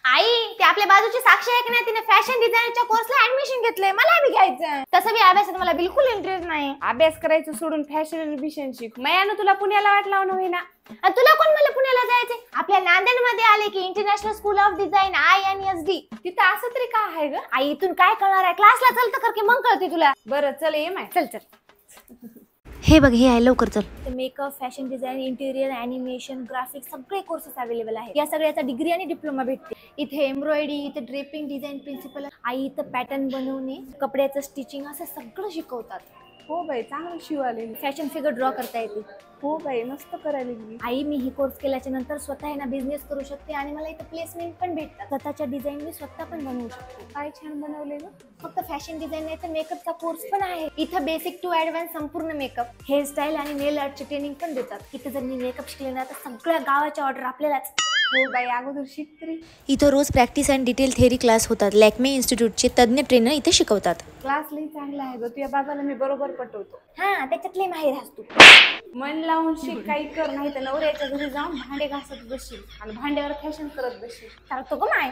आई ते आपल्या बाजूची साक्षी आहे की नाही, तिने फॅशन डिझायनच्या कोर्सला ऍडमिशन घेतलंय, मला बी घ्यायचं. तसं बी अभ्यासात मला बिलकुल इंटरेस्ट नाही. अभ्यास करायचं सोडून फॅशन बिशन शिक. मयानं तुला पुण्याला वाटला होईना. तुला कोण मला पुण्याला जायचंय? आपल्या नांदेडमध्ये आले की international school of design INSD. तिथं असं तरी काय आहे ग? आई इथून काय कळणार आहे? क्लासला चलतं कर की मग कळते तुला. बरं चल ये माय. चल चल. हे बघ, हे आहे, लवकर चल. Makeup, fashion design, interior, animation, graphics सगळे कोर्सेस अवेलेबल आहेत. या सगळ्याचा डिग्री आणि डिप्लोमा भेटते. इथे एम्ब्रॉयडरी, इथे ड्रेपिंग, डिझाईन प्रिन्सिपल, आई इथं पॅटर्न बनवणे, कपड्याचं स्टिचिंग असं सगळं शिकवतात. हो बाई, चांगलं शिवाले. फॅशन फिगर ड्रॉ करता येते. हो बाई, मस्त करायला गेली. आई मी ही कोर्स केल्याच्या नंतर स्वतः आहे ना बिझनेस करू शकते आणि मला इथं प्लेसमेंट पण भेटतात. स्वतःच्या डिझाईन मी स्वतः पण बनवू शकते. काय छान बनवले ग. फक्त फॅशन डिझाईन नाही तर मेकअपचा कोर्स पण आहे. इथं बेसिक टू ऍडव्हान्स संपूर्ण मेकअप, हेअरस्टाईल आणि नेल आर्टची ट्रेनिंग पण देतात. इथं जर मी मेकअप शिकले ना तर सगळ्या गावाच्या ऑर्डर आपल्यालाच. हो बाई, अगोदर शिक तरी. इथं रोज practice and detail theory class होतात. लॅक्मे इन्स्टिट्यूटचे तज्ञ ट्रेनर इथे शिकवतात. क्लास लई चांगला आहे ग. तुझ्या बाबाला मी बरोबर पटवतो. हा, त्याच्यातले माहीर असतो. मन लावून शिक, काही कर, नाही तर नवऱ्याच्या घरी जाऊन भांडे घासत बसशील आणि भांड्यावर फॅशन करत बसशील. चालतो ग माय.